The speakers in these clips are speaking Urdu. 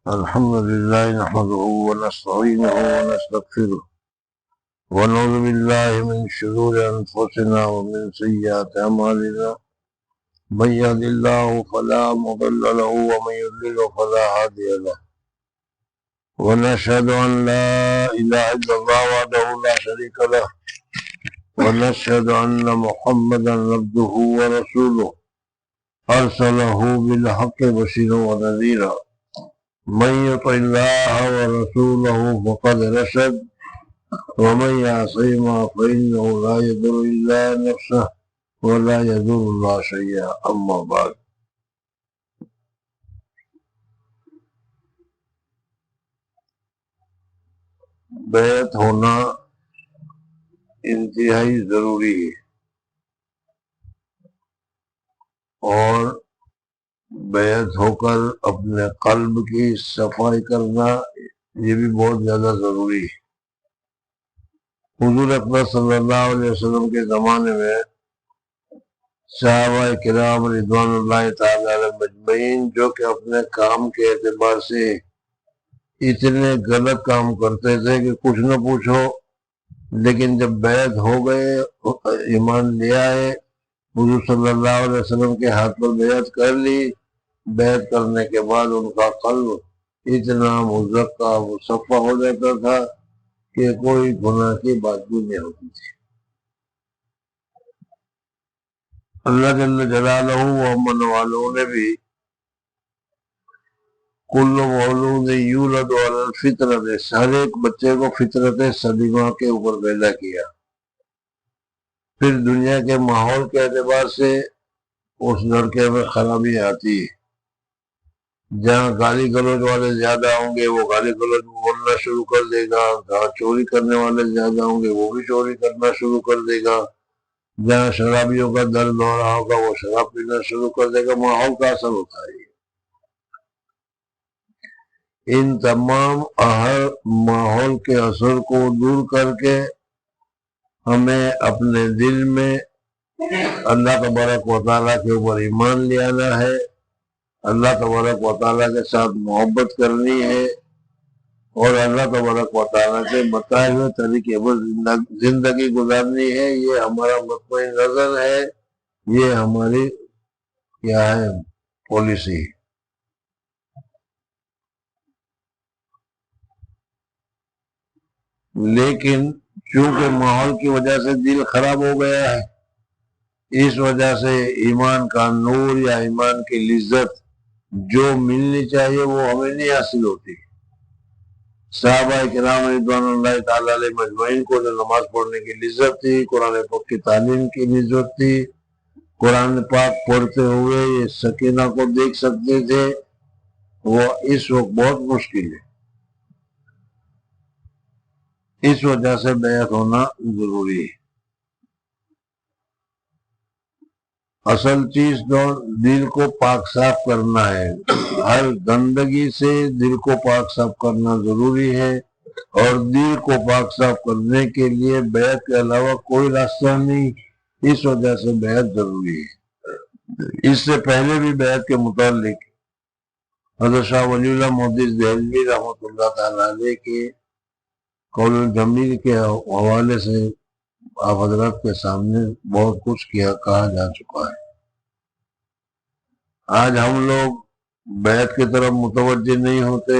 الحمد لله نحمده ونستعينه ونستغفره ونعوذ بالله من شرور أنفسنا ومن سيئات أعمالنا من يهد الله فلا مضل له ومن يضلل فلا هادي له ونشهد أن لا إله إلا الله وحده لا شريك له ونشهد أن محمدا عبده ورسوله أرسله بالحق بشيرا ونذيرا من يطع الله ورسوله فقد رشد ومن يعصهما فإنه لا يضر إلا نفسه ولا يضر الله شيئا أما بعد بیعت ہونا انتہائی ضروری ہے اور بیعت ہو کر اپنے قلب کی صفائی کرنا یہ بھی بہت زیادہ ضروری ہے۔ حضور اکبر صلی اللہ علیہ وسلم کے زمانے میں صحابہ کرام رضوان اللہ تعالی علیہ مجمعین جو کہ اپنے کام کے اعتبار سے اتنے غلط کام کرتے تھے کہ کچھ نہ پوچھو، لیکن جب بیعت ہو گئے، ایمان لے آئے، حضور صلی اللہ علیہ وسلم کے ہاتھ پر بیعت کر لی، بیعت کرنے کے بعد ان کا قلب اتنا مزکا مصفا ہو جاتا تھا کہ کوئی گناہ کی بات بھی نہیں ہوتی تھی۔ اللہ جل جلالہ و امن والوں نے بھی کل مولود یولد علی الفطرت، ہر ایک بچے کو فطرت سلیمہ کے اوپر پیدا کیا۔ پھر دنیا کے ماحول کے اعتبار سے اس لڑکے میں خرابی آتی ہے۔ جہاں گالی گلوچ والے زیادہ ہوں گے وہ گالی گلوچ بولنا شروع کر دے گا، جہاں چوری کرنے والے زیادہ ہوں گے وہ بھی چوری کرنا شروع کر دے گا، جہاں شرابیوں کا درد ہو رہا ہوگا وہ شراب پینا شروع کر دے گا۔ ماحول کا اثر ہوتا ہے۔ ان تمام ماحول کے اثر کو دور کر کے ہمیں اپنے دل میں اللہ تبارک و تعالیٰ کے اوپر ایمان لے آنا ہے، اللہ تبارک و تعالیٰ کے ساتھ محبت کرنی ہے اور اللہ تبارک و تعالیٰ کے بتائے ہوئے طریقے پر زندگی گزارنی ہے۔ یہ ہمارا مطمئن نظر ہے، یہ ہماری کیا ہے پالیسی۔ لیکن چونکہ ماحول کی وجہ سے دل خراب ہو گیا ہے، اس وجہ سے ایمان کا نور یا ایمان کی لذت جو ملنی چاہیے وہ ہمیں نہیں حاصل ہوتی۔ صحابہ کرام رضوان اللہ تعالی علیہ مجمعین کو جو نماز پڑھنے کی لذت تھی، قرآن پاک کی تعلیم کی لذت تھی، قرآن پاک پڑھتے ہوئے یہ سکینہ کو دیکھ سکتے تھے، وہ اس وقت بہت مشکل ہے۔ اس وجہ سے بیعت ہونا ضروری ہے۔ اصل چیز تو دل کو پاک صاف کرنا ہے، ہر گندگی سے دل کو پاک صاف کرنا ضروری ہے، اور دل کو پاک صاف کرنے کے لیے بیعت کے علاوہ کوئی راستہ نہیں، اس وجہ سے بیعت ضروری ہے۔ اس سے پہلے بھی بیعت کے متعلق حضرت شاہ ولی اللہ محدث دہلوی رحمۃ اللہ تعالیٰ علیہ کے قول الجمیل کے حوالے سے آپ حضرات کے سامنے بہت کچھ کہا جا چکا ہے۔ آج ہم لوگ بیعت کی طرف متوجہ نہیں ہوتے،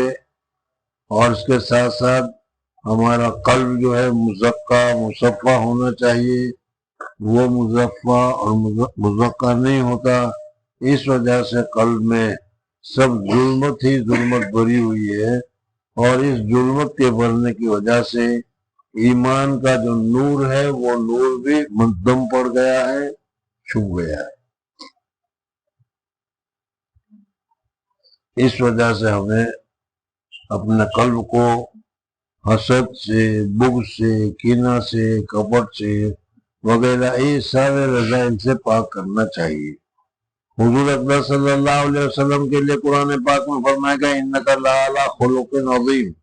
اور اس کے ساتھ ساتھ ہمارا قلب جو ہے مزکا مصفا ہونا چاہیے، وہ مزفا اور مزکا نہیں ہوتا۔ اس وجہ سے قلب میں سب ظلمت ہی ظلمت بھری ہوئی ہے، اور اس ظلمت کے بھرنے کی وجہ سے ایمان کا جو نور ہے وہ نور بھی مدھم پڑ گیا ہے، چھپ گیا ہے۔ اس وجہ سے ہمیں اپنے قلب کو حسد سے، بغض سے، کینہ سے، کپٹ سے وغیرہ یہ سارے رذائل سے پاک کرنا چاہیے۔ حضور اکبر صلی اللہ علیہ وسلم کے لیے قرآن پاک میں فرمایا گیا اِنَّکَ لَعَلَىٰ خُلُقٍ عَظِيمٍ۔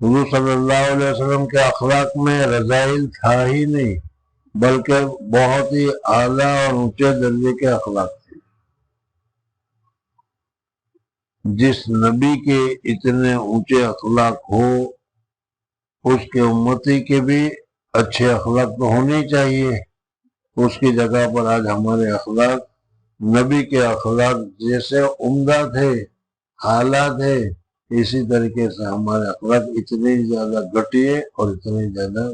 حضور صلی اللہ علیہ وسلم کے اخلاق میں رذائل تھا ہی نہیں، بلکہ بہت ہی اعلیٰ اور اونچے درجے کے اخلاق تھے۔ جس نبی کے اتنے اونچے اخلاق ہو اس کے امتی کے بھی اچھے اخلاق تو ہونے چاہیے. اس کی جگہ پر آج ہمارے اخلاق نبی کے اخلاق جیسے عمدہ تھے، حالات ہے، اسی طریقے سے ہمارے اخلاق اتنے زیادہ گھٹیے اور اتنے زیادہ.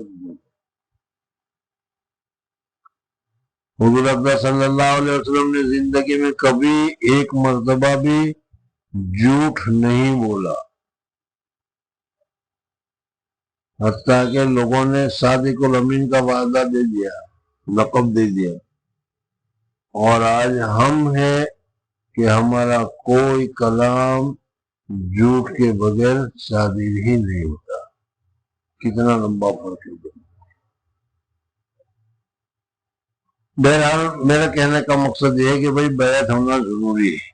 حضور اکبر صلی اللہ علیہ وسلم نے زندگی میں کبھی ایک مرتبہ بھی جھوٹ نہیں بولا، حتیٰ کہ لوگوں نے صادق الامین کا وعدہ دے دیا، لقب دے دیا. اور آج ہم ہیں کہ ہمارا کوئی کلام جھوٹ کے بغیر صادق ہی نہیں ہوتا. کتنا لمبا فرق ہے. بہرحال میرا کہنے کا مقصد یہ ہے کہ بھائی بیعت ہونا ضروری ہے.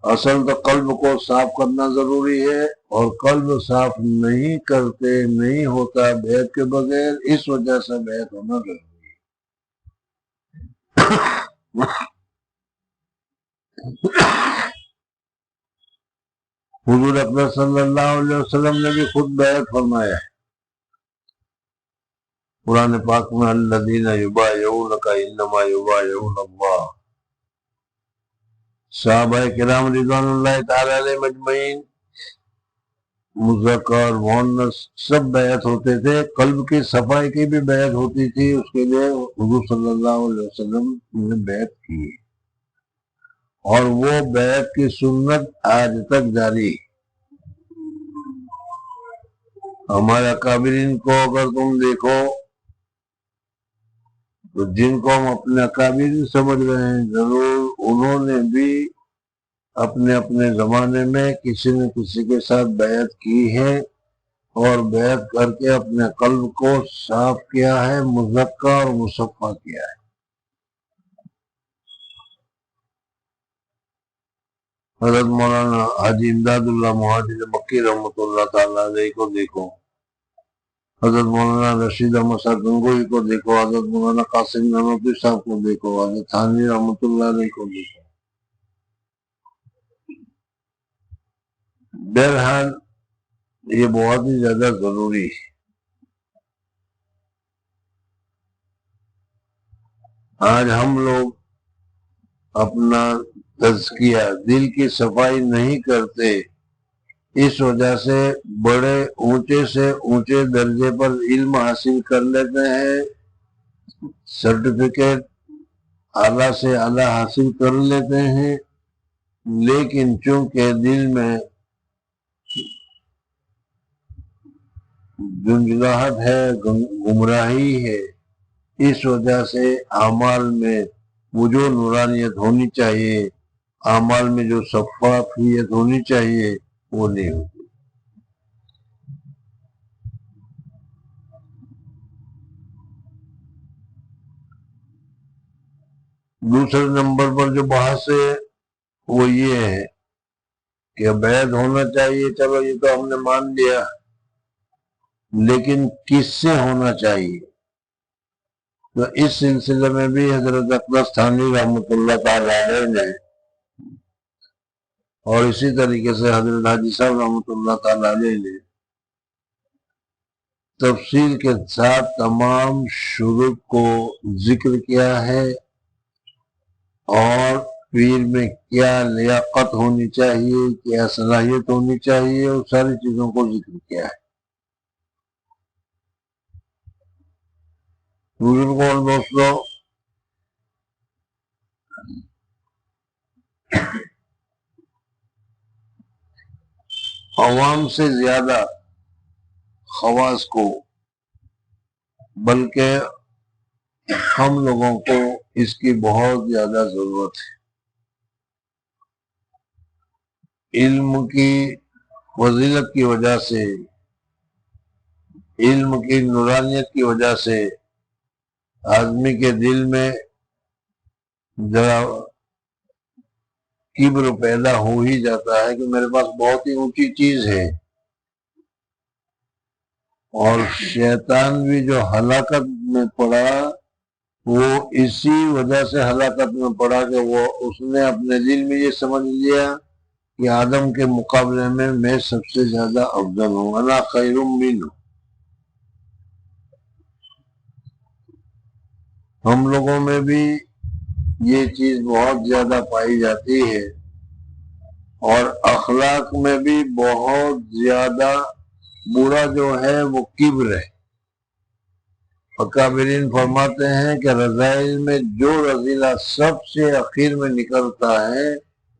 اصل تو قلب کو صاف کرنا ضروری ہے، اور قلب صاف نہیں کرتے، نہیں ہوتا بیعت کے بغیر، اس وجہ سے بیعت ہونا ضروری ہے. حضور اکبر صلی اللہ علیہ وسلم نے بھی خود بیعت فرمایا ہے قرآن پاک میں، الذین یبایعونک انما یبایعون اللہ. صحابہ کرام رضوان اللہ تعالی علیہ مجمعین، مذکر مؤنث سب بیعت ہوتے تھے. قلب کی صفائی کی بھی بیعت ہوتی تھی، اس کے لیے حضور صلی اللہ علیہ وسلم نے بیعت کی، اور وہ بیعت کی سنت آج تک جاری. ہمارے اکابرین کو اگر تم دیکھو تو جن کو ہم اپنے اکابرین سمجھ رہے ہیں، ضرور انہوں نے بھی اپنے اپنے زمانے میں کسی نہ کسی کے ساتھ بیعت کی ہے، اور بیعت کر کے اپنے قلب کو صاف کیا ہے، مزکا اور مصفا کیا ہے. حضرت مولانا حاجی امداد اللہ مہاجر مکی رحمۃ اللہ تعالیٰ علیہ کو دیکھو، حضرت مولانا رشید احمد صاحب گنگوئی کو دیکھو، حضرت مولانا قاسم نانوتوی صاحب کو دیکھو، حضرت تھانوی رحمۃ اللہ علیہ کو دیکھو. بہرحال یہ بہت ہی زیادہ ضروری ہے. آج ہم لوگ اپنا تزکیہ، دل کی صفائی نہیں کرتے، اس وجہ سے بڑے اونچے سے اونچے درجے پر علم حاصل کر لیتے ہیں، سرٹیفکیٹ اعلیٰ سے اعلیٰ حاصل کر لیتے ہیں، لیکن چونکہ دل میں جنجلاہٹ ہے، گمراہی ہے، اس وجہ سے اعمال میں وہ جو نورانیت ہونی چاہیے، اعمال میں جو شفافیت ہونی چاہیے، وہ نہیں ہوتی. دوسرے نمبر پر جو بحث ہے وہ یہ ہے کہ بیعت ہونا چاہیے، چلو یہ تو ہم نے مان لیا، لیکن کس سے ہونا چاہیے؟ تو اس سلسلے میں بھی حضرت اقدس تھانوی رحمۃ اللہ تعالی علیہ نے، اور اسی طریقے سے حضرت حاجی صاحب رحمۃ اللہ تعالی علیہ نے تفصیل کے ساتھ تمام شروط کو ذکر کیا ہے، اور پیر میں کیا لیاقت ہونی چاہیے، کیا صلاحیت ہونی چاہیے، اور ساری چیزوں کو ذکر کیا ہے. بزرگوں اور دوستوں، عوام سے زیادہ خواص کو، بلکہ ہم لوگوں کو اس کی بہت زیادہ ضرورت ہے. علم کی فضیلت کی وجہ سے، علم کی نورانیت کی وجہ سے آدمی کے دل میں ذرا کبر پیدا ہو ہی جاتا ہے کہ میرے پاس بہت ہی اونچی چیز ہے. اور شیطان بھی جو ہلاکت میں پڑا، وہ اسی وجہ سے ہلاکت میں پڑا کہ وہ اس نے اپنے دل میں یہ سمجھ لیا کہ آدم کے مقابلے میں سب سے زیادہ افضل ہوں، انا خیر منہ۔ ہم لوگوں میں بھی یہ چیز بہت زیادہ پائی جاتی ہے، اور اخلاق میں بھی بہت زیادہ برا جو ہے وہ کبر ہے۔ اکابرین فرماتے ہیں کہ رذائل میں جو رذیلہ سب سے اخیر میں نکلتا ہے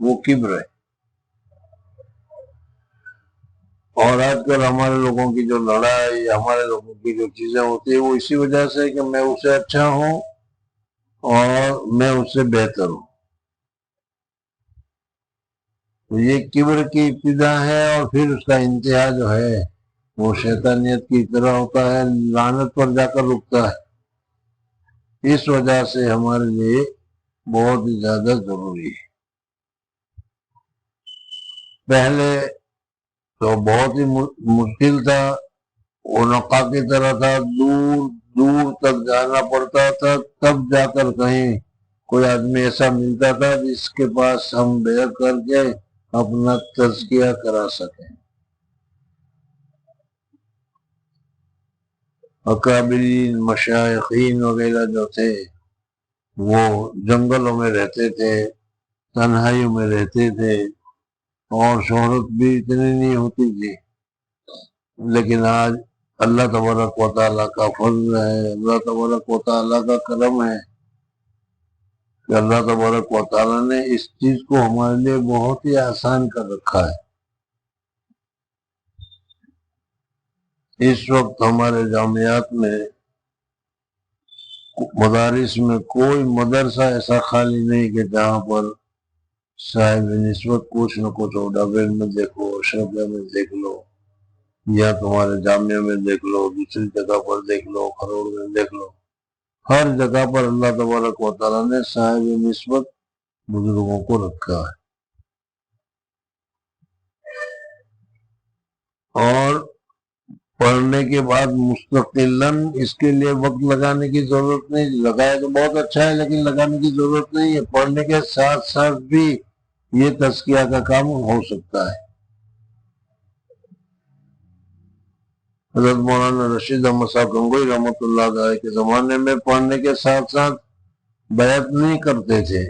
وہ کبر ہے۔ اور آج کل ہمارے لوگوں کی جو لڑائی، ہمارے لوگوں کی جو چیزیں ہوتی ہیں وہ اسی وجہ سے کہ میں اس سے اچھا ہوں اور میں اس سے بہتر ہوں۔ تو یہ کبر کی ابتدا ہے، اور پھر اس کا انتہا جو ہے وہ شیطانیت کی طرح ہوتا ہے، لعنت پر جا کر رکتا ہے۔ اس وجہ سے ہمارے لیے بہت ہی زیادہ ضروری ہے۔ پہلے تو بہت ہی مشکل تھا، عنقا کی طرح تھا، دور دور تک جانا پڑتا تھا، تب جا کر کہیں کوئی آدمی ایسا ملتا تھا جس کے پاس ہم بیعت کر کے اپنا تزکیہ کرا سکیں۔ اکابرین مشائخین وغیرہ جو تھے وہ جنگلوں میں رہتے تھے، تنہائیوں میں رہتے تھے، اور شہرت بھی اتنی نہیں ہوتی تھی۔ لیکن آج اللہ تبارک و تعالیٰ کا فضل ہے، اللہ تبارک و تعالیٰ کا کرم ہے کہ اللہ تبارک و تعالیٰ نے اس چیز کو ہمارے لیے بہت ہی آسان کر رکھا ہے۔ اس وقت ہمارے جامعات میں، مدارس میں کوئی مدرسہ ایسا خالی نہیں کہ جہاں پر صاحب نسبت کچھ نہ کچھ ہو۔ ڈابل میں دیکھو، شربیہ میں دیکھ لو، یا تمہارے جامعہ میں دیکھ لو، دوسری جگہ پر دیکھ لو، کھروڑ میں دیکھ لو، ہر جگہ پر اللہ تبارک و تعالیٰ نے صاحب نسبت بزرگوں کو رکھا ہے۔ اور پڑھنے کے بعد مستقلاً اس کے لیے وقت لگانے کی ضرورت نہیں، لگائے تو بہت اچھا ہے لیکن لگانے کی ضرورت نہیں ہے۔ پڑھنے کے ساتھ ساتھ بھی یہ تزکیہ کا کام ہو سکتا ہے۔ حضرت مولانا رشید احمد صاحب گنگوئی رحمۃ اللہ علیہ کے زمانے میں پڑھنے کے ساتھ ساتھ بیعت نہیں کرتے تھے،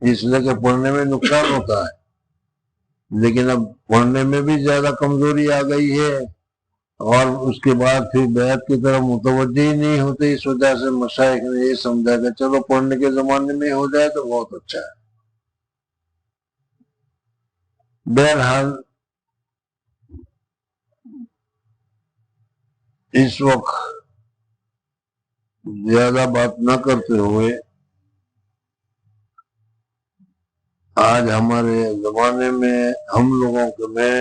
اس لیے کہ پڑھنے میں نقصان ہوتا ہے۔ لیکن اب پڑھنے میں بھی زیادہ کمزوری آ گئی ہے، اور اس کے بعد پھر بیعت کی طرف متوجہ ہی نہیں ہوتے۔ اس وجہ سے مشائخ نے یہ سمجھا کہ چلو پڑھنے کے زمانے میں ہو جائے تو بہت اچھا ہے۔ بہرحال اس وقت زیادہ بات نہ کرتے ہوئے، آج ہمارے زمانے میں ہم لوگوں میں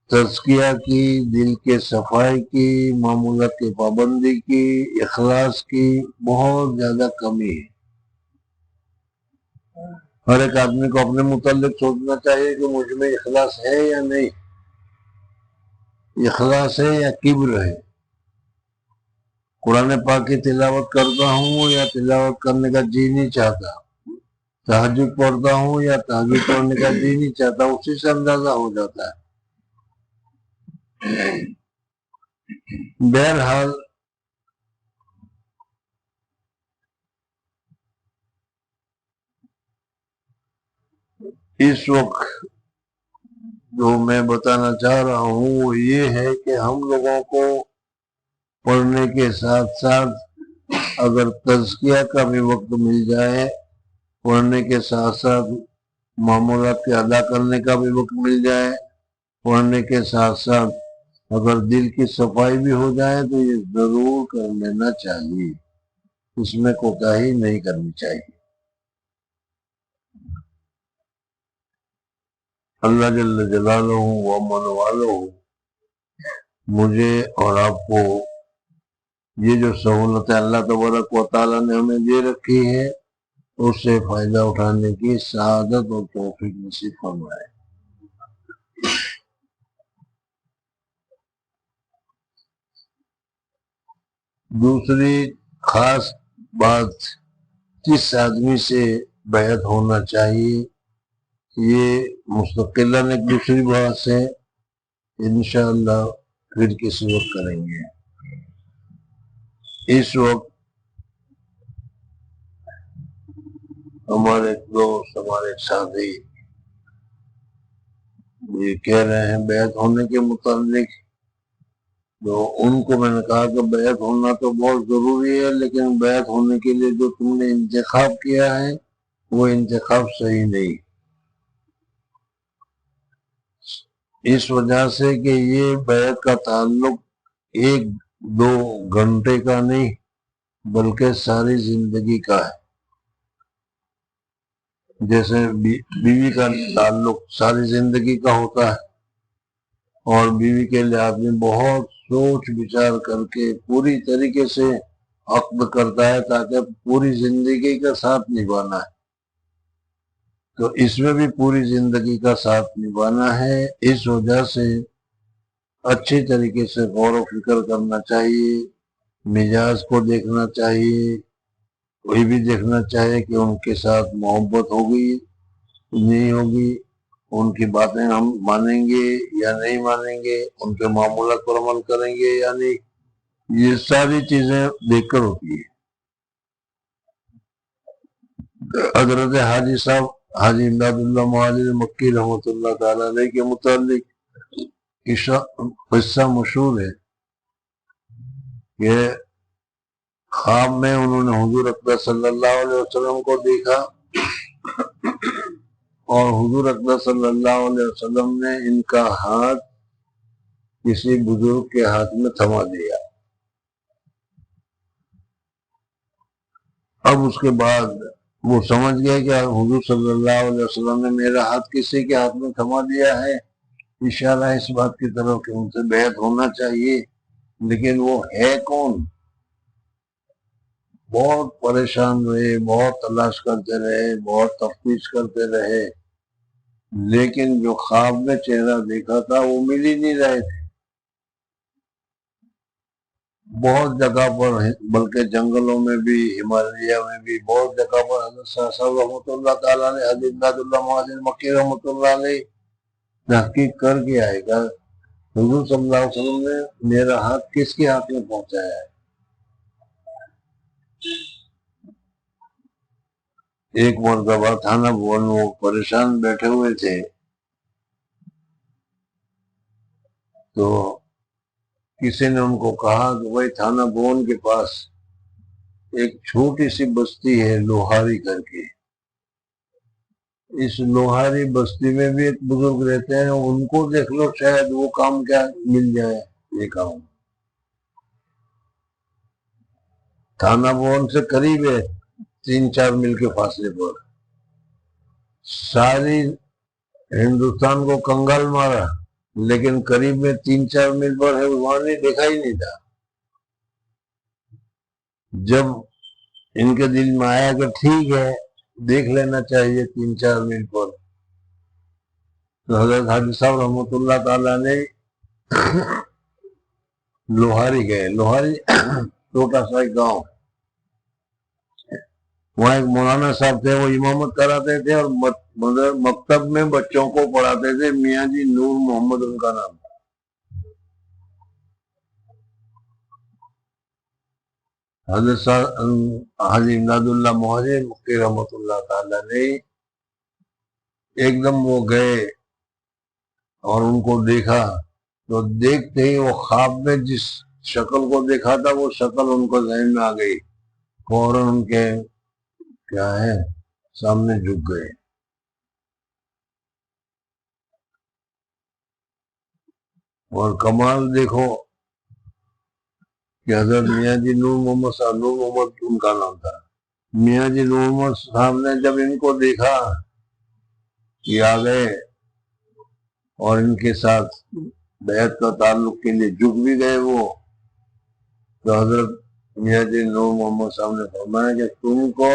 تزکیہ کی، دل کے صفائی کی، معمولات کی پابندی کی، اخلاص کی بہت زیادہ کمی ہے۔ ہر ایک آدمی کو اپنے متعلق سوچنا چاہیے کہ مجھ میں اخلاص ہے یا نہیں، اخلاص ہے یا کبر ہے۔ قرآن پاک کی تلاوت کرتا ہوں یا تلاوت کرنے کا جی نہیں چاہتا، تہجد پڑھتا ہوں یا تہجد پڑھنے کا جی نہیں چاہتا، اسی سے اندازہ ہو جاتا ہے۔ بہرحال اس وقت جو میں بتانا چاہ رہا ہوں وہ یہ ہے کہ ہم لوگوں کو پڑھنے کے ساتھ ساتھ اگر تزکیہ کا بھی وقت مل جائے، پڑھنے کے ساتھ ساتھ معمولات کے ادا کرنے کا بھی وقت مل جائے، پڑھنے کے ساتھ ساتھ اگر دل کی صفائی بھی ہو جائے تو یہ ضرور کر لینا چاہیے، اس میں کوتاہی نہیں کرنی چاہیے۔ اللہ جل جلالہ و من والہ مجھے اور آپ کو یہ جو سہولتیں اللہ تبارک و تعالیٰ نے ہمیں دے رکھی ہے اس سے فائدہ اٹھانے کی سعادت اور توفیق نصیب فرمائے۔ دوسری خاص بات، کس آدمی سے بیعت ہونا چاہیے، یہ مستقلاً ایک دوسری بات ہے، انشاءاللہ پھر کسی وقت کریں گے۔ اس وقت ہمارے دوست، ہمارے ساتھی یہ کہہ رہے ہیں بیعت ہونے کے متعلق، تو ان کو میں نے کہا کہ بیعت ہونا تو بہت ضروری ہے، لیکن بیعت ہونے کے لیے جو تم نے انتخاب کیا ہے وہ انتخاب صحیح نہیں، اس وجہ سے کہ یہ بیعت کا تعلق ایک دو گھنٹے کا نہیں بلکہ ساری زندگی کا ہے۔ جیسے بیوی کا تعلق ساری زندگی کا ہوتا ہے، اور بیوی کے لیے آدمی بہت سوچ بچار کر کے پوری طریقے سے عقد کرتا ہے تاکہ پوری زندگی کا ساتھ نبھانا ہے، تو اس میں بھی پوری زندگی کا ساتھ نبھانا ہے۔ اس وجہ سے اچھی طریقے سے غور و فکر کرنا چاہیے، مزاج کو دیکھنا چاہیے، وہی بھی دیکھنا چاہیے کہ ان کے ساتھ محبت ہوگی نہیں ہوگی، ان کی باتیں ہم مانیں گے یا نہیں مانیں گے، ان کے معمولات پر عمل کریں گے یا نہیں، یہ ساری چیزیں دیکھ کر ہوتی ہے۔ حضرت حاجی صاحب حاجی امداد اللہ مہاجر مکی رحمۃ اللہ تعالی علیہ کے متعلق قصہ مشہور ہے کہ خواب میں انہوں نے حضور اکبر صلی اللہ علیہ وسلم کو دیکھا، اور حضور اکبر صلی اللہ علیہ وسلم نے ان کا ہاتھ کسی بزرگ کے ہاتھ میں تھما دیا۔ اب اس کے بعد وہ سمجھ گئے کہ حضور صلی اللہ علیہ وسلم نے میرا ہاتھ کسی کے ہاتھ میں تھما دیا ہے، اشارہ اس بات کی طرف کہ ان سے بیعت ہونا چاہیے، لیکن وہ ہے کون؟ بہت پریشان رہے، بہت تلاش کرتے رہے، بہت تفتیش کرتے رہے، لیکن جو خواب میں چہرہ دیکھا تھا وہ مل ہی نہیں رہے تھے۔ بہت جگہ پر، بلکہ جنگلوں میں بھی، ہمالیہ میں بھی بہت جگہ پر حضرت صاحب رحمۃ اللہ تعالیٰ علیہ، حضرت امداد اللہ مہاجر مکی رحمۃ اللہ علیہ تحقیق کر کے آئے گا حضور صلی اللہ علیہ وسلم نے میرا ہاتھ کس کے ہاتھ میں پہنچایا ہے۔ ایک مرتبہ تھانہ بھون وہ پریشان بیٹھے ہوئے تھے، تو کسی نے ان کو کہا کہ بھائی تھانہ بھون کے پاس ایک چھوٹی سی بستی ہے لوہاری کر کے، اس لوہاری بستی میں بھی ایک بزرگ رہتے ہیں، ان کو دیکھ لو شاید وہ کام کیا مل جائے۔ یہ کام تھانہ بھون سے قریب ہے، 3-4 میل کے فاصلے پر، ساری ہندوستان کو کنگال مارا، لیکن قریب میں 3-4 میل پر ہے، وہاں نے دیکھا ہی نہیں تھا۔ جب ان کے دل میں آیا کہ ٹھیک ہے دیکھ لینا چاہیے 3-4 میل پر، تو حضرت حاجی صاحب رحمۃ اللہ تعالیٰ نے لوہاری گئے۔ لوہاری چھوٹا سا ایک گاؤں، وہاں ایک مولانا صاحب تھے، وہ امامت کراتے تھے اور مکتب میں بچوں کو پڑھاتے تھے، میاں جی نور محمد ان کا نام تھا۔ حضرت حاجی امداد اللہ مہاجر مکی رحمۃ اللہ تعالیٰ نے ایک دم وہ گئے اور ان کو دیکھا، تو دیکھتے ہی وہ خواب میں جس شکل کو دیکھا تھا وہ شکل ان کو ذہن میں آ گئی، فوراً ان کے کیا ہے سامنے جھک گئے۔ اور کمال دیکھو کہ حضرت میاں جی نور محمد صاحب، نور محمد ان کا نام تھا، میاں جی نور محمد صاحب نے جب ان کو دیکھا کہ آ گئے اور ان کے ساتھ بیعت کا تعلق کے لیے جھک بھی گئے وہ، تو حضرت میاں جی نور محمد صاحب نے فرمایا کہ تم کو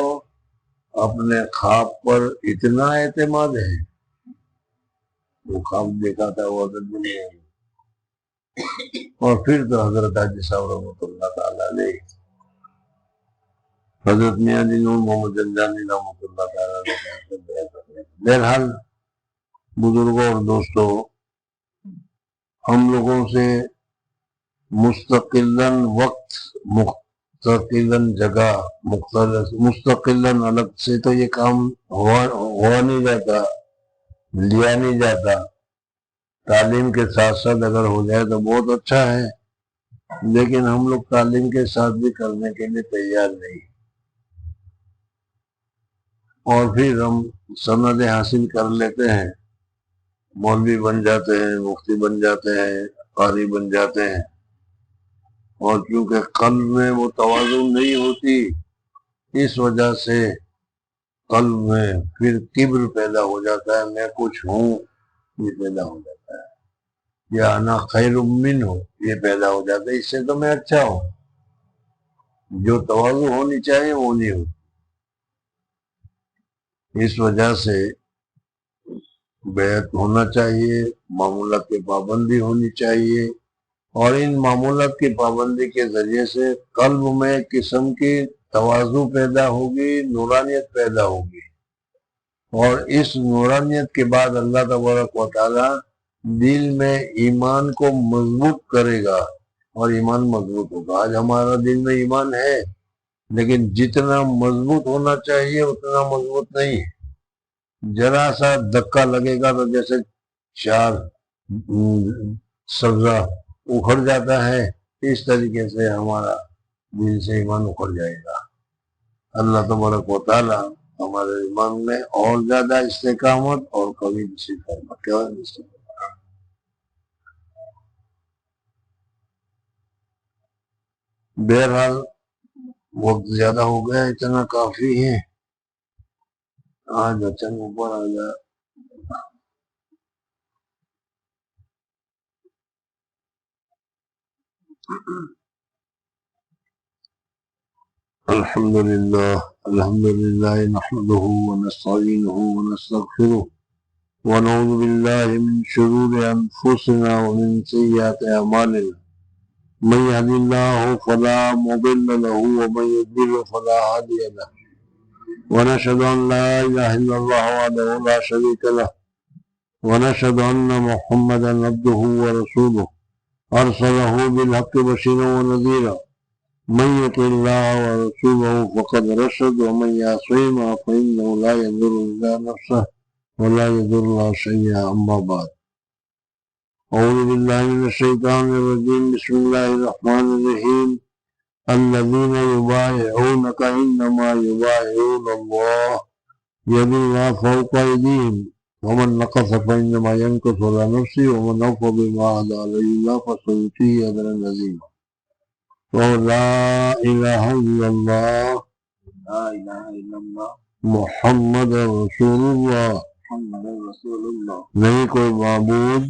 اپنے خواب پر اتنا اعتماد ہے؟ وہ خواب دیکھا تھا وہ حضرت نہیں ہے۔ اور پھر تو حضرت حاجی صاحب رحمۃ اللہ تعالیٰ علیہ، حضرت میاں جی نور محمد جنجانی رحمۃ اللہ تعالیٰ علیہ۔ بہرحال بزرگوں اور دوستوں، ہم لوگوں سے مستقلاً وقت، مستقلاً جگہ، مستقلاً الگ سے تو یہ کام ہوا نہیں جاتا، لیا نہیں جاتا۔ تعلیم کے ساتھ ساتھ اگر ہو جائے تو بہت اچھا ہے، لیکن ہم لوگ تعلیم کے ساتھ بھی کرنے کے لیے تیار نہیں، اور پھر ہم سندیں حاصل کر لیتے ہیں، مولوی بن جاتے ہیں، مفتی بن جاتے ہیں، قاری بن جاتے ہیں، اور کیونکہ قلب میں وہ توازن نہیں ہوتی، اس وجہ سے قلب میں پھر کبر پیدا ہو جاتا ہے، میں کچھ ہوں، یہ پیدا ہو جاتا ہے، یا انا خیر من ہو، یہ پیدا ہو جاتا ہے، اس سے تو میں اچھا ہوں۔ جو توازن ہونی چاہیے وہ نہیں ہو۔ اس وجہ سے بیعت ہونا چاہیے، معمولات کی پابندی ہونی چاہیے، اور ان معمولات کی پابندی کے ذریعے سے قلب میں ایک قسم کی توازن پیدا ہوگی، نورانیت پیدا ہوگی، اور اس نورانیت کے بعد اللہ تبارک و تعالی دل میں ایمان کو مضبوط کرے گا، اور ایمان مضبوط ہوگا۔ آج ہمارا دل میں ایمان ہے، لیکن جتنا مضبوط ہونا چاہیے اتنا مضبوط نہیں ہے۔ ذرا سا دھکا لگے گا تو جیسے چار سبزہ اکھڑ جاتا ہے، اس طریقے سے ہمارا دل سے ایمان اکھڑ جائے گا۔ اللہ تبارک و تعالی ہمارے ایمان میں اور زیادہ استقامت اور قوی نصیب فرمائے۔ بہرحال وقت زیادہ ہو گیا، اتنا کافی ہے۔ آج اچھا اوپر آ جائے۔ الحمد لله نحمده ونستعينه ونستغفره ونعوذ بالله من شرور أنفسنا ومن سيئات أعمالنا، من يهد الله فلا مضل له ومن يضلل فلا هادي له، ونشهد أن لا إله إلا الله وحده لا شريك له، ونشهد أن محمدا عبده ورسوله أرسله بالحق بشيرا ونذيرا، من يطع الله ورسوله فقد رشد، ومن يعصهما فإنه لا يضر إلا نفسه ولا يضر الله شيئا، أما بعد. أعوذ بالله من الشيطان الرجيم، بسم الله الرحمن الرحيم. الذين يبايعونك إنما يبايعون الله، يد الله فوق أيديهم، ومن نقص فإنما ينقص على نفسه، ومن أوفى بما عهد عليه الله فسيؤتيه أجرا عظيما. لا إله إلا الله، لا إله إلا الله، محمد رسول اللہ، محمد رسول اللہ، نہیں کوئی معبود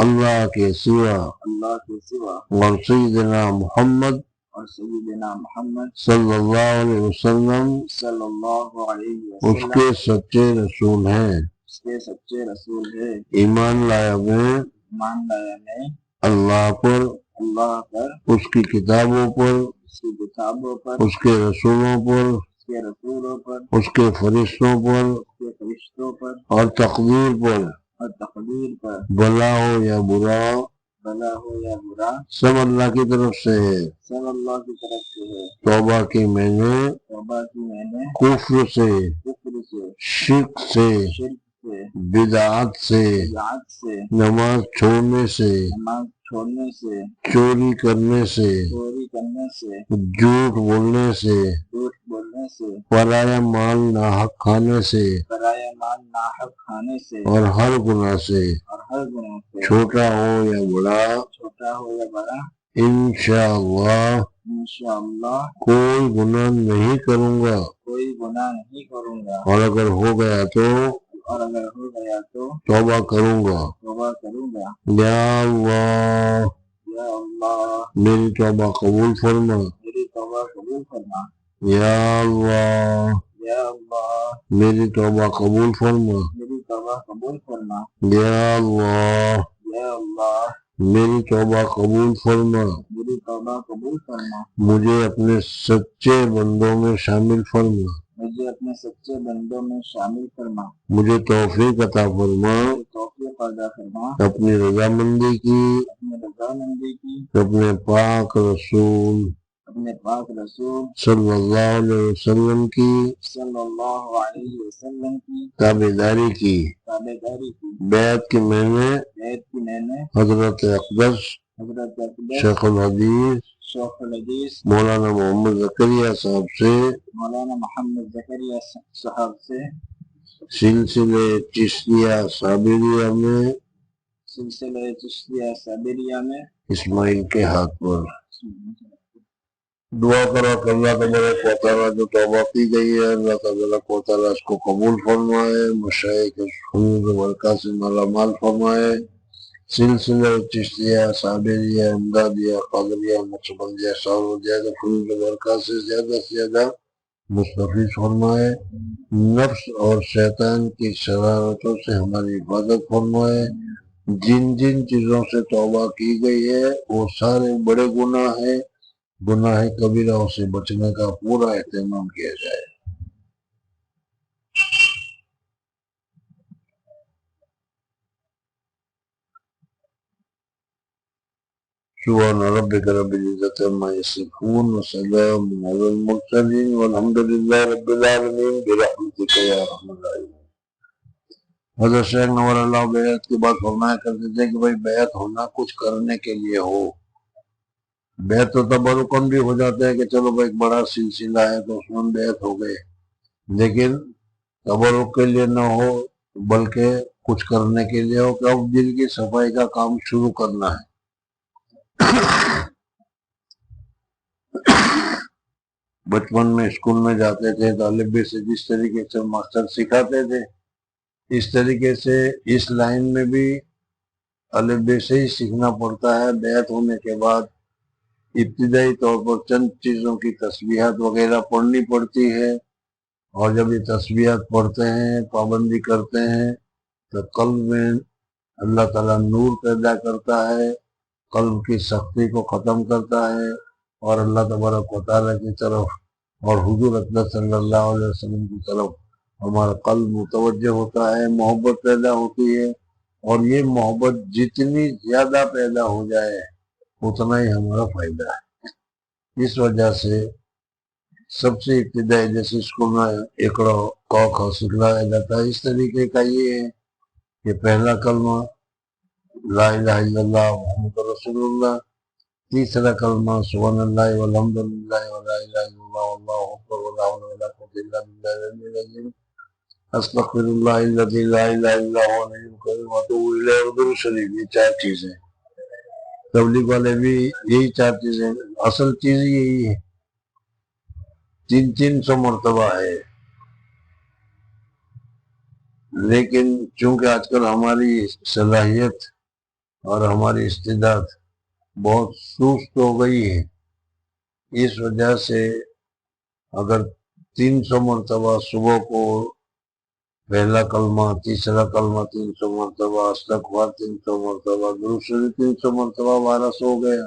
اللہ کے سوا، اللہ کے سوا، اور سیدنا محمد، اور سیدنا محمد صلی اللہ علیہ وسلم، صلی اللہ علیہ وسلم اس کے سچے رسول ہیں، اس کے سچے رسول ہیں۔ ایمان لایا میں، ایمان لایا میں اللہ پر، اللہ پر، اس کی کتابوں پر، اس کی کتابوں پر، اس کے رسولوں پر، اس کے رسولوں پر، اس کے فرشتوں پر، اس کے فرشتوں پر، اور تقدیر پر، اور تقدیر پر، بھلا ہو یا برا، بھلا ہو یا برا، سب اللہ کی طرف سے ہے، سب اللہ کی طرف سے ہے۔ توبہ کی میں نے، توبہ کی میں نے، کفر سے، کفر سے، شرک سے، شرک سے، بدعات سے، بدعات سے، نماز چھوڑنے سے، نماز چھوڑنے سے، چوری کرنے سے، چوری کرنے سے، جھوٹ بولنے سے، جھوٹ بولنے سے، پرایا مال ناحق کھانے سے، پرایا مال ناحق کھانے سے، اور ہر گناہ سے، اور ہر گناہ سے، چھوٹا ہو یا بڑا، چھوٹا ہو یا بڑا، انشاءاللہ، انشاءاللہ کوئی گناہ نہیں کروں گا، کوئی گناہ نہیں کروں گا، اور اگر ہو گیا تو، اور اگر ہو گیا تو توبہ کروں گا، توبہ کروں گا۔ یا اللہ، یا اللہ میری توبہ قبول فرما، میری توبہ قبول فرما۔ یا اللہ، یا اللہ میری توبہ قبول فرما، میری توبہ قبول فرما۔ یا اللہ، یا اللہ میری توبہ قبول فرما، میری توبہ قبول فرما۔ مجھے اپنے سچے بندوں میں شامل فرما، مجھے اپنے سچے بندوں میں شامل فرما، مجھے توفیق عطا فرما توفیق عطا فرما اپنی رضامندی کی، اپنی رضامندی کی، اپنے پاک رسول صلی اللہ علیہ وسلم کی تابعداری کی۔ بیعت کی میں نے حضرت اقدس شیخ الحدیث مولانا محمد زکریا صاحب سے سلسلہ چشتیہ صابریہ میں اسماعیل کے ہاتھ پر دعا کرو کہ اللہ تبارک و تعالیٰ جو توبہ کی گئی ہے اللہ تبارک و تعالیٰ اس کو قبول فرمائے، مشائخ کے فیوز برکات سے مالا مال فرمائے، سلسلہ چشتیہ صابریہ امدادیہ قادریہ نقشبندیہ سارودیہ کے فیوز برکات سے زیادہ مستفیض فرمائے، نفس اور شیطان کی شرارتوں سے ہماری حفاظت فرمائے، جن چیزوں سے توبہ کی گئی ہے وہ سارے بڑے گناہ ہیں، گناہ کبیرہ سے بچنے کا پورا اہتمام کیا جائے۔ سبحان ربک رب العزت عما یصفون وسلام علی المرسلین والحمد للہ رب العالمین برحمتک یا ارحم الراحمین۔ حضرت شیخ نور اللہ بیعت کی بات فرمایا کرتے تھے کہ بھائی بیعت ہونا کچھ کرنے کے لیے ہو، بیعت تو تبرکن بھی ہو جاتا ہے کہ چلو بھائی ایک بڑا سلسلہ ہے تو اس میں بیعت ہو گئے، لیکن تبرک کے لیے نہ ہو بلکہ کچھ کرنے کے لیے ہو کہ اب دل کی صفائی کا کام شروع کرنا ہے۔ بچپن میں اسکول میں جاتے تھے تو الف ب سے جس طریقے سے ماسٹر سکھاتے تھے اس طریقے سے اس لائن میں بھی الف ب سے ہی سیکھنا پڑتا ہے۔ بیعت ہونے کے بعد ابتدائی طور پر چند چیزوں کی تسبیحات وغیرہ پڑھنی پڑتی ہے، اور جب یہ تسبیحات پڑھتے ہیں پابندی کرتے ہیں تو قلب میں اللہ تعالیٰ نور پیدا کرتا ہے، قلب کی سختی کو ختم کرتا ہے، اور اللہ تبارک و تعالیٰ کی طرف اور حضور اقدس صلی اللہ علیہ وسلم کی طرف ہمارا قلب متوجہ ہوتا ہے، محبت پیدا ہوتی ہے، اور یہ محبت جتنی زیادہ پیدا ہو جائے اتنا ہی ہمارا فائدہ ہے۔ اس وجہ سے سب سے ابتدائی جیسے اسکول میں ایکڑا کوکھ سکھلایا جاتا ہے، اس طریقے کا یہ ہے کہ پہلا کلمہ لا الہ الا اللہ محمد رسول اللہ، تیسرا کلمہ سبحان اللہ والحمد للہ ولا الہ الا اللہ واللہ اکبر ولا حول ولا قوة الا باللہ العلی العظیم، استغفر اللہ الذی لا الہ الا هو الحی القیوم واتوب الیہ، درود شریف، یہ چار چیزیں تبلیغ والے بھی یہی چار چیزیں، اصل چیز یہی ہے، 300 مرتبہ ہے، لیکن چونکہ آج کل ہماری صلاحیت اور ہماری استعداد بہت سست ہو گئی ہے، اس وجہ سے اگر 300 مرتبہ صبح کو پہلا کلمہ، تیسرا کلمہ 300 مرتبہ، استغفار 300 مرتبہ، درود شریف 300 مرتبہ، 1200 ہو گیا،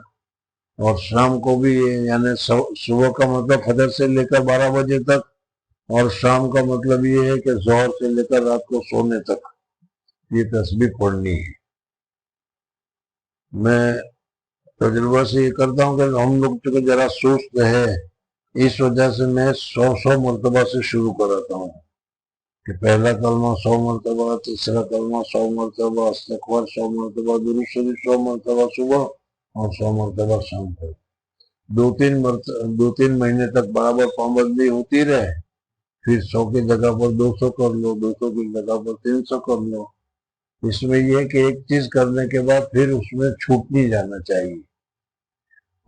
اور شام کو بھی یعنی صبح کا مطلب فجر سے لے کر 12 بجے تک، اور شام کا مطلب یہ ہے کہ ظہر سے لے کر رات کو سونے تک یہ تسبیح پڑھنی ہے۔ میں تجربہ سے یہ کرتا ہوں کہ ہم لوگ چونکہ ذرا سست ہے، اس وجہ سے میں 100 مرتبہ سے شروع کراتا ہوں کہ پہلا کلمہ 100 مرتبہ، تیسرا کلمہ 100 مرتبہ، استغفار 100 مرتبہ، درود شریف 100 مرتبہ صبح اور 100 مرتبہ شام کو، 2-3 مہینے تک برابر پابندی ہوتی رہے، پھر 100 کی جگہ پر 200 کر لو، 200 کی جگہ پر 300 کر لو۔ اس میں یہ کہ ایک چیز کرنے کے بعد پھر اس میں چھوٹ نہیں جانا چاہیے۔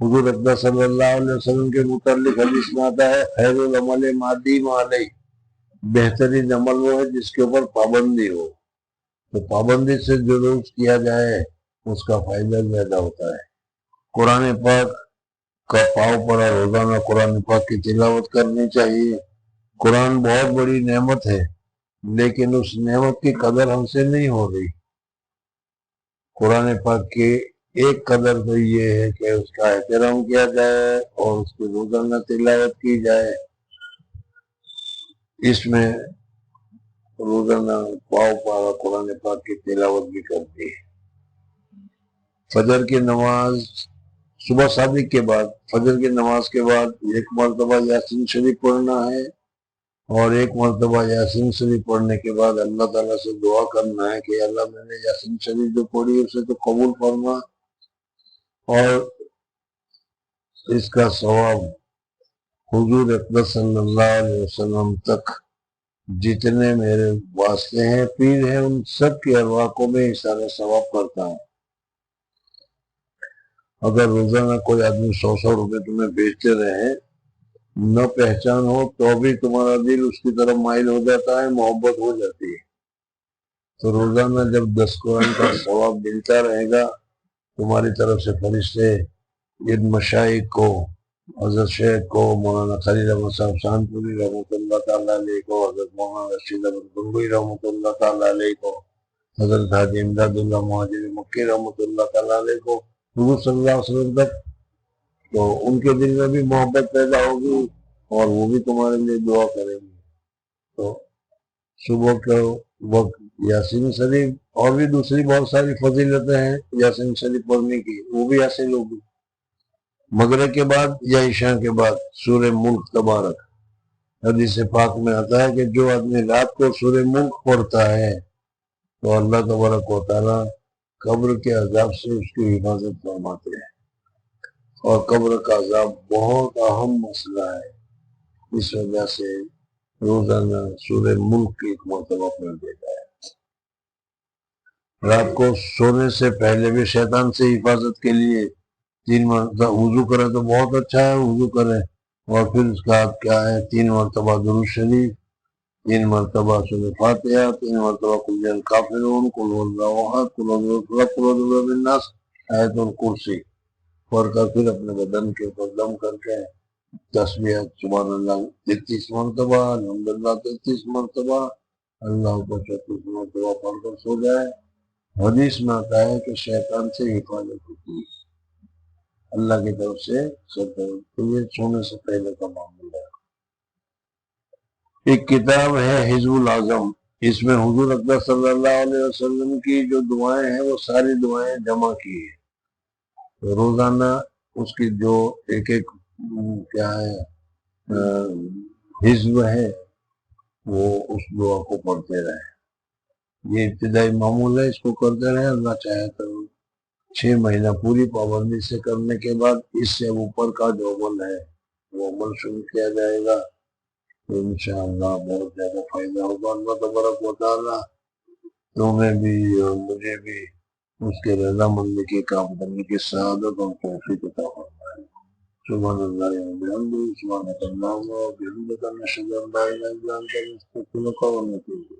حضور اقدس صلی اللہ علیہ وسلم کے متعلق حدیث میں آتا ہے خیر العمل ما دیم علیہ، بہترین عمل وہ ہے جس کے اوپر پابندی ہو، تو پابندی سے جو روز کیا جائے اس کا فائدہ زیادہ ہوتا ہے۔ قرآن پاک کا پاؤ پڑا روزانہ قرآن پاک کی تلاوت کرنی چاہیے۔ قرآن بہت بڑی نعمت ہے، لیکن اس نعمت کی قدر ہم سے نہیں ہو رہی۔ قرآن پاک کی ایک قدر تو یہ ہے کہ اس کا احترام کیا جائے اور اس کی روزانہ تلاوت کی جائے۔ اس میں روزانہ پاؤ پارا قرآن پاک کی تلاوت بھی کرتی ہے. فجر کی نماز صبح صادق کے بعد فجر کی نماز کے بعد ایک مرتبہ یاسین شریف پڑھنا ہے، اور ایک مرتبہ یاسین شریف پڑھنے کے بعد اللہ تعالیٰ سے دعا کرنا ہے کہ اللہ میں نے یاسین شریف جو پڑھی اسے تو قبول فرما، اور اس کا ثواب حضور اقدس صلی اللہ علیہ وسلم تک جتنے میرے واسطے ہیں پیر ہیں ان سب کی ارواح کو میں اشارہ ثواب کرتا ہوں. اگر روزانہ کوئی آدمی 100 روپے تمہیں بیچتے رہے، نہ پہچان ہو تو بھی تمہارا دل اس کی طرف مائل ہو جاتا ہے، محبت ہو جاتی ہے. تو روزانہ جب 10 قرآن کا ثواب ملتا رہے گا، تمہاری طرف سے فرشتے ان مشائخ کو، حضرت شیخ کو، مولانا خلیل احمد صاحب شانپوری رحمۃ اللہ تعالیٰ علیہ کو، حضرت مولانا رشید احمد گنگوئی رحمۃ اللہ تعالیٰ علیہ کو، حضرت حاجی امداد اللہ مہاجر مکی رحمۃ اللہ تعالیٰ علیہ کو، حضور صلی اللہ علیہ وسلم تک، تو ان کے دل میں بھی محبت پیدا ہوگی اور وہ بھی تمہارے لیے دعا کریں گے. تو صبح کے وقت یاسین شریف اور بھی دوسری بہت ساری فضیلتیں ہیں یاسین شریف پڑھنے کی، وہ بھی حاصل ہوگی. مغرب کے بعد یا عشاء کے بعد سورہ ملک تبارک، حدیث پاک میں آتا ہے کہ جو آدمی رات کو سورہ ملک پڑھتا ہے تو اللہ تبارک و تعالیٰ قبر کے عذاب سے اس کی حفاظت فرماتے ہیں. اور قبر کا عذاب بہت اہم مسئلہ ہے، اس وجہ سے روزانہ سورہ ملک کی ایک مرتبہ پڑھ دیتا ہے. رات کو سونے سے پہلے بھی شیطان سے حفاظت کے لیے 3 مرتبہ وضو کرے تو بہت اچھا ہے، وضو کرے، اور پھر اس کا کیا ہے 3 مرتبہ درود شریف، 3 مرتبہ سورہ فاتحہ، 3 مرتبہ قل یا الکافرون، قل هو اللہ احد، قل اعوذ برب الناس، آیت الکرسی پڑھ کر پھر اپنے بدن کے اوپر دم کر کے تسبیح سبحان اللہ 33 مرتبہ، الحمدللہ 33 مرتبہ، اللہ اکبر 34 مرتبہ پڑھ کر سو جائے. حدیث میں آتا ہے کہ شیطان سے حفاظت ہوتی ہے اللہ کی طرف سے. تو یہ سونے سے پہلے کا معاملہ ہے. ایک کتاب ہے حزب الاعظم، اس میں حضور اکبر صلی اللہ علیہ وسلم کی جو دعائیں ہیں وہ ساری دعائیں جمع کی ہیں. تو روزانہ اس کی جو ایک کیا ہے حزب ہے وہ اس دعا کو پڑھتے رہے. یہ ابتدائی معمول ہے، اس کو کرتے رہے. اللہ چاہے تو 6 مہینہ پوری پابندی سے کرنے کے بعد اس سے اوپر کا جو عمل ہے وہ عمل شروع کیا جائے گا تو انشاءاللہ بہت زیادہ فائدہ ہوگا. اللہ تبارک و تعالیٰ تمہیں بھی اور مجھے بھی اس کے رضامندی کے کام کرنے کی سعادت اور توفیق عطا فرمائے. سبحان اللہ وبحمدہ، سبحانک اللہم وبحمدک، نشہد ان لا الہ الا انت، نستغفرک ونتوب الیک.